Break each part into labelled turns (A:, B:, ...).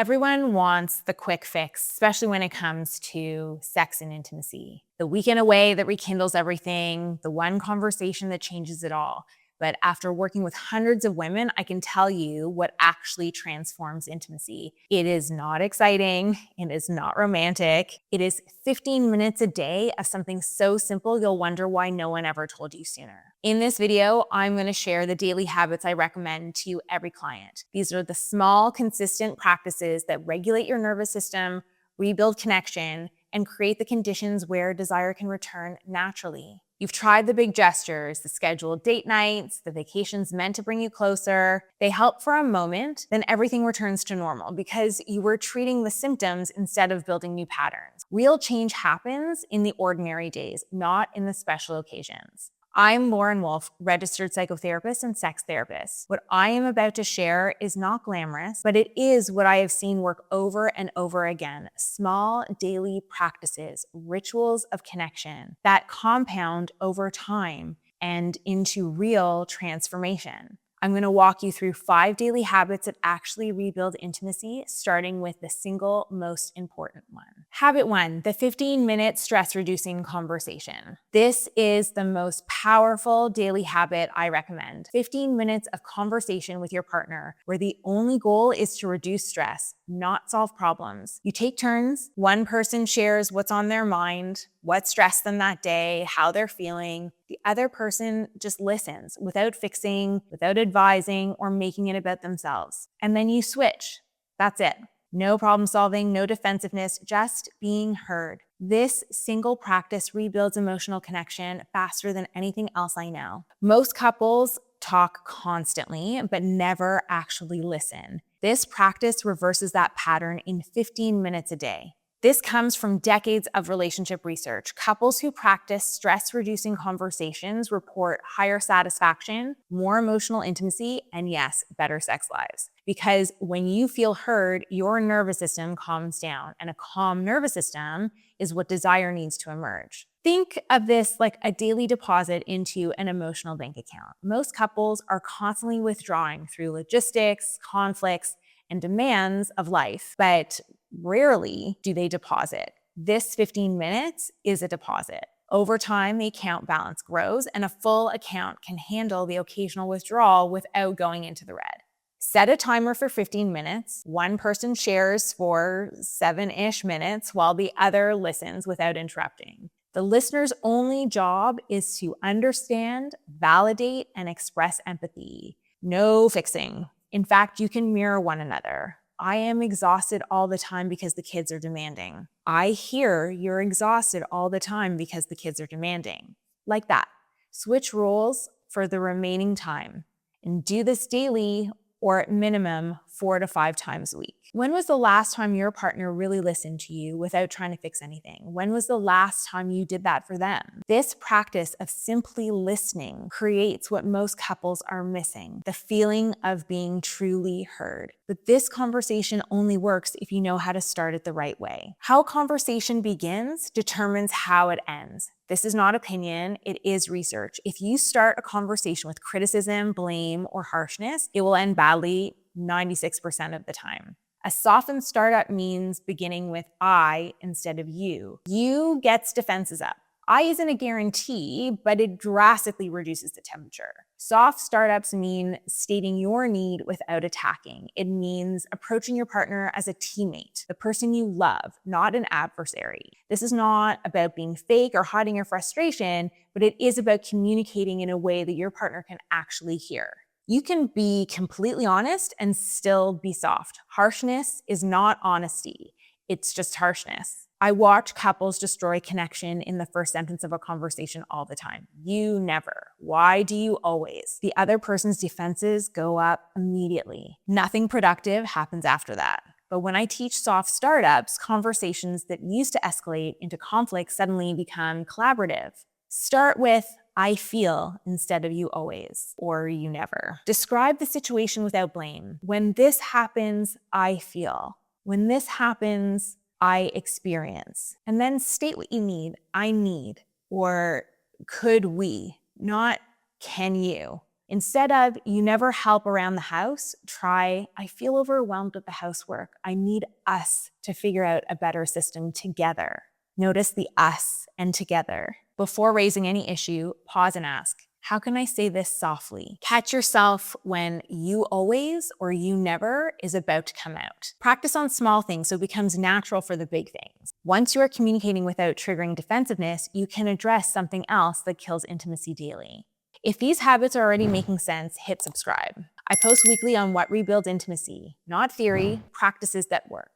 A: Everyone wants the quick fix, especially when it comes to sex and intimacy. The weekend away that rekindles everything, the one conversation that changes it all. But after working with hundreds of women, I can tell you what actually transforms intimacy. It is not exciting. It is not romantic. It is 15 minutes a day of something so simple you'll wonder why no one ever told you sooner. In this video, I'm going to share the daily habits I recommend to every client. These are the small, consistent practices that regulate your nervous system, rebuild connection, and create the conditions where desire can return naturally. You've tried the big gestures, the scheduled date nights, the vacations meant to bring you closer. They help for a moment, then everything returns to normal because you were treating the symptoms instead of building new patterns. Real change happens in the ordinary days, not in the special occasions. I'm Lauren Wolf, registered psychotherapist and sex therapist. What I am about to share is not glamorous, but it is what I have seen work over and over again. Small daily practices, rituals of connection that compound over time and into real transformation. I'm going to walk you through 5 daily habits that actually rebuild intimacy, starting with the single most important one. Habit 1, the 15-minute stress-reducing conversation. This is the most powerful daily habit I recommend. 15 minutes of conversation with your partner where the only goal is to reduce stress, not solve problems. You take turns. One person shares what's on their mind, what stressed them that day, how they're feeling. The other person just listens without fixing, without advising, or making it about themselves. And then you switch. That's it. No problem solving, no defensiveness, just being heard. This single practice rebuilds emotional connection faster than anything else I know. Most couples talk constantly, but never actually listen. This practice reverses that pattern in 15 minutes a day. This comes from decades of relationship research. Couples who practice stress-reducing conversations report higher satisfaction, more emotional intimacy, and yes, better sex lives. Because when you feel heard, your nervous system calms down, and a calm nervous system is what desire needs to emerge. Think of this like a daily deposit into an emotional bank account. Most couples are constantly withdrawing through logistics, conflicts, and demands of life, but rarely do they deposit. This 15 minutes is a deposit. Over time, the account balance grows, and a full account can handle the occasional withdrawal without going into the red. Set a timer for 15 minutes. One person shares for 7-ish minutes while the other listens without interrupting. The listener's only job is to understand, validate, and express empathy. No fixing. In fact, you can mirror one another. I am exhausted all the time because the kids are demanding. I hear you're exhausted all the time because the kids are demanding. Like that. Switch roles for the remaining time. And do this daily or at minimum 4 to 5 times a week. When was the last time your partner really listened to you without trying to fix anything? When was the last time you did that for them? This practice of simply listening creates what most couples are missing, the feeling of being truly heard. But this conversation only works if you know how to start it the right way. How conversation begins determines how it ends. This is not opinion, it is research. If you start a conversation with criticism, blame, or harshness, it will end badly 96% of the time. A softened startup means beginning with I instead of you. You gets defenses up. I isn't a guarantee, but it drastically reduces the temperature. Soft startups mean stating your need without attacking. It means approaching your partner as a teammate, the person you love, not an adversary. This is not about being fake or hiding your frustration, but it is about communicating in a way that your partner can actually hear. You can be completely honest and still be soft. Harshness is not honesty. It's just harshness. I watch couples destroy connection in the first sentence of a conversation all the time. You never. Why do you always? The other person's defenses go up immediately. Nothing productive happens after that. But when I teach soft startups, conversations that used to escalate into conflict suddenly become collaborative. Start with, I feel instead of you always, or you never. Describe the situation without blame. When this happens, I feel. When this happens, I experience. And then state what you need. I need, or could we, not can you. Instead of, you never help around the house, try, I feel overwhelmed with the housework. I need us to figure out a better system together. Notice the us and together. Before raising any issue, pause and ask, how can I say this softly? Catch yourself when you always or you never is about to come out. Practice on small things so it becomes natural for the big things. Once you are communicating without triggering defensiveness, you can address something else that kills intimacy daily. If these habits are already making sense, hit subscribe. I post weekly on what rebuilds intimacy, not theory, practices that work.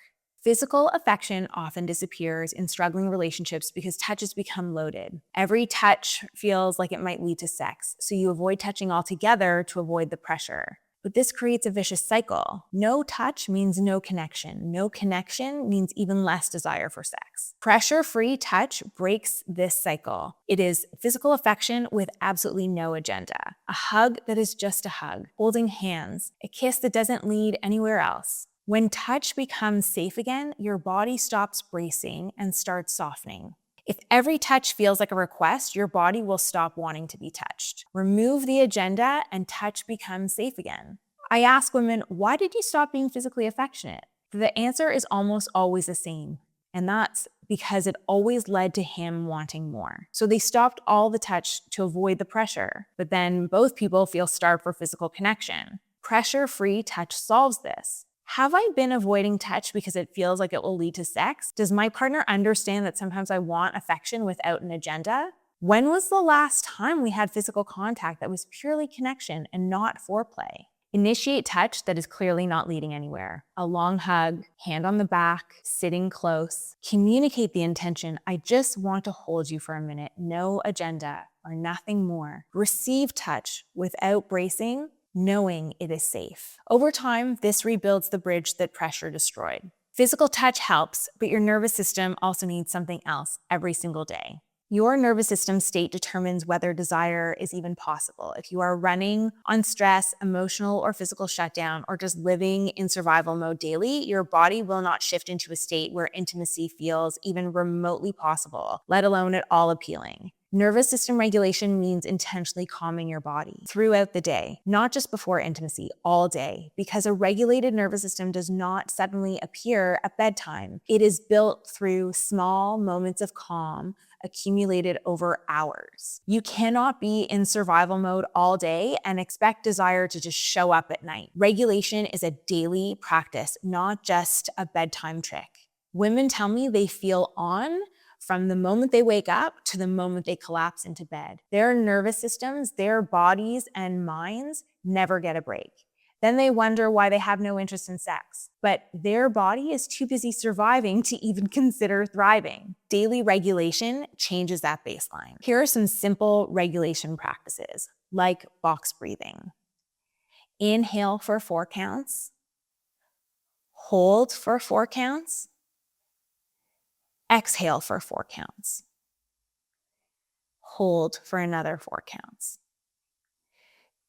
A: Physical affection often disappears in struggling relationships because touches become loaded. Every touch feels like it might lead to sex, so you avoid touching altogether to avoid the pressure. But this creates a vicious cycle. No touch means no connection. No connection means even less desire for sex. Pressure-free touch breaks this cycle. It is physical affection with absolutely no agenda. A hug that is just a hug. Holding hands. A kiss that doesn't lead anywhere else. When touch becomes safe again, your body stops bracing and starts softening. If every touch feels like a request, your body will stop wanting to be touched. Remove the agenda and touch becomes safe again. I ask women, why did you stop being physically affectionate? The answer is almost always the same, and that's because it always led to him wanting more. So they stopped all the touch to avoid the pressure, but then both people feel starved for physical connection. Pressure-free touch solves this. Have I been avoiding touch because it feels like it will lead to sex? Does my partner understand that sometimes I want affection without an agenda? When was the last time we had physical contact that was purely connection and not foreplay? Initiate touch that is clearly not leading anywhere. A long hug, hand on the back, sitting close. Communicate the intention, I just want to hold you for a minute. No agenda or nothing more. Receive touch without bracing, knowing it is safe. Over time, this rebuilds the bridge that pressure destroyed. Physical touch helps, but your nervous system also needs something else every single day. Your nervous system state determines whether desire is even possible. If you are running on stress, emotional or physical shutdown, or just living in survival mode daily, your body will not shift into a state where intimacy feels even remotely possible, let alone at all appealing. Nervous system regulation means intentionally calming your body throughout the day, not just before intimacy, all day, because a regulated nervous system does not suddenly appear at bedtime. It is built through small moments of calm accumulated over hours. You cannot be in survival mode all day and expect desire to just show up at night. Regulation is a daily practice, not just a bedtime trick. Women tell me they feel on from the moment they wake up to the moment they collapse into bed. Their nervous systems, their bodies and minds never get a break. Then they wonder why they have no interest in sex. But their body is too busy surviving to even consider thriving. Daily regulation changes that baseline. Here are some simple regulation practices, like box breathing. Inhale for 4 counts. Hold for 4 counts. Exhale for 4 counts. Hold for another 4 counts.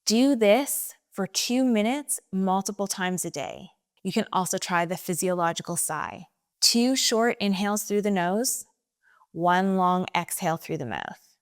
A: Do this for 2 minutes multiple times a day. You can also try the physiological sigh. 2 short inhales through the nose, 1 long exhale through the mouth.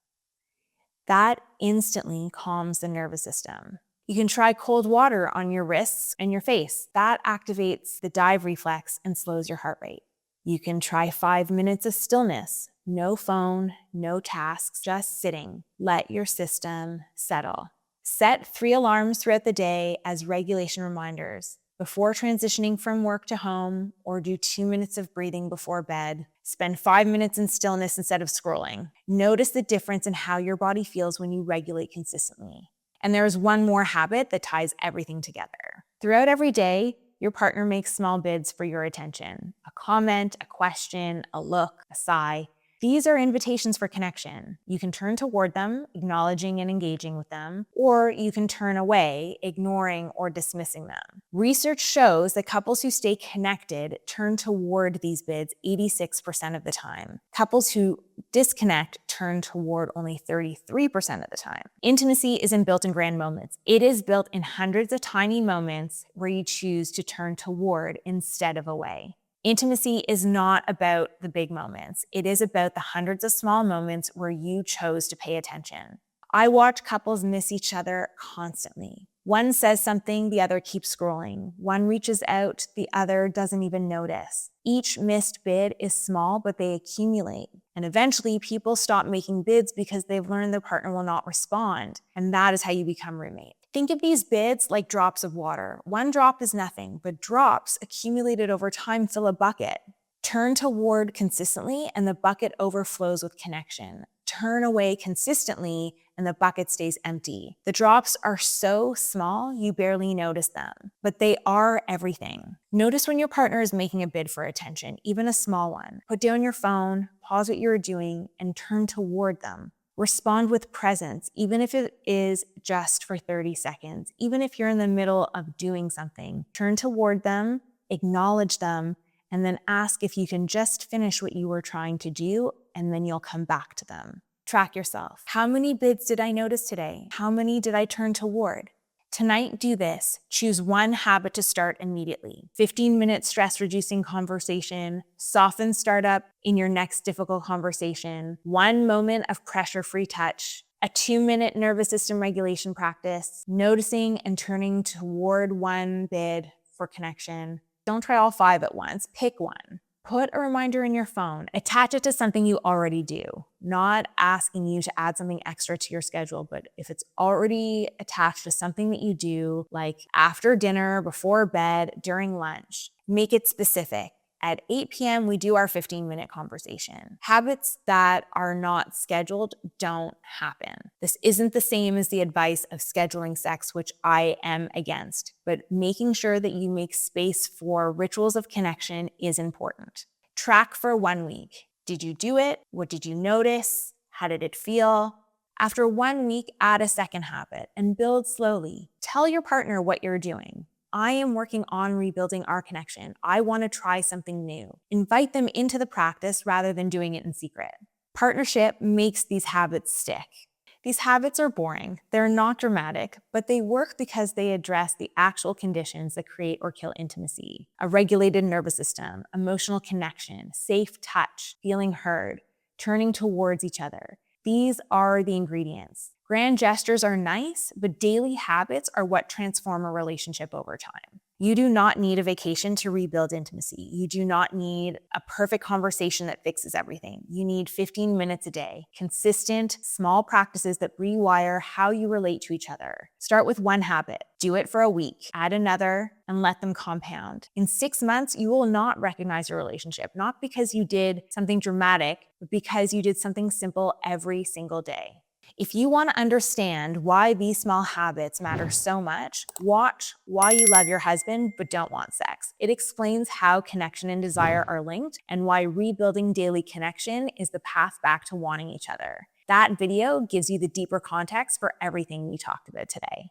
A: That instantly calms the nervous system. You can try cold water on your wrists and your face. That activates the dive reflex and slows your heart rate. You can try 5 minutes of stillness. No phone, no tasks, just sitting. Let your system settle. Set 3 alarms throughout the day as regulation reminders. Before transitioning from work to home, or do 2 minutes of breathing before bed. Spend 5 minutes in stillness instead of scrolling. Notice the difference in how your body feels when you regulate consistently. And there is one more habit that ties everything together. Throughout every day, your partner makes small bids for your attention. A comment, a question, a look, a sigh. These are invitations for connection. You can turn toward them, acknowledging and engaging with them, or you can turn away, ignoring or dismissing them. Research shows that couples who stay connected turn toward these bids 86% of the time. Couples who disconnect turn toward only 33% of the time. Intimacy isn't built in grand moments. It is built in hundreds of tiny moments where you choose to turn toward instead of away. Intimacy is not about the big moments. It is about the hundreds of small moments where you chose to pay attention. I watch couples miss each other constantly. One says something, the other keeps scrolling. One reaches out, the other doesn't even notice. Each missed bid is small, but they accumulate. And eventually, people stop making bids because they've learned their partner will not respond. And that is how you become roommates. Think of these bids like drops of water. One drop is nothing, but drops accumulated over time fill a bucket. Turn toward consistently, and the bucket overflows with connection. Turn away consistently, and the bucket stays empty. The drops are so small, you barely notice them, but they are everything. Notice when your partner is making a bid for attention, even a small one. Put down your phone, pause what you're doing, and turn toward them. Respond with presence, even if it is just for 30 seconds. Even if you're in the middle of doing something, turn toward them, acknowledge them, and then ask if you can just finish what you were trying to do, and then you'll come back to them. Track yourself. How many bids did I notice today? How many did I turn toward? Tonight, do this. Choose one habit to start immediately. 15-minute stress-reducing conversation, soften startup in your next difficult conversation, 1 moment of pressure-free touch, a 2-minute nervous system regulation practice, noticing and turning toward one bid for connection. Don't try all 5 at once. Pick one. Put a reminder in your phone. Attach it to something you already do. Not asking you to add something extra to your schedule, but if it's already attached to something that you do, like after dinner, before bed, during lunch, make it specific. At 8 p.m., we do our 15-minute conversation. Habits that are not scheduled don't happen. This isn't the same as the advice of scheduling sex, which I am against, but making sure that you make space for rituals of connection is important. Track for 1 week. Did you do it? What did you notice? How did it feel? After 1 week, add a second habit and build slowly. Tell your partner what you're doing. I am working on rebuilding our connection. I want to try something new. Invite them into the practice rather than doing it in secret. Partnership makes these habits stick. These habits are boring. They're not dramatic, but they work because they address the actual conditions that create or kill intimacy. A regulated nervous system, emotional connection, safe touch, feeling heard, turning towards each other. These are the ingredients. Grand gestures are nice, but daily habits are what transform a relationship over time. You do not need a vacation to rebuild intimacy. You do not need a perfect conversation that fixes everything. You need 15 minutes a day, consistent, small practices that rewire how you relate to each other. Start with one habit, do it for a week, add another, and let them compound. In 6 months, you will not recognize your relationship, not because you did something dramatic, but because you did something simple every single day. If you want to understand why these small habits matter so much, watch Why You Love Your Husband But Don't Want Sex. It explains how connection and desire are linked and why rebuilding daily connection is the path back to wanting each other. That video gives you the deeper context for everything we talked about today.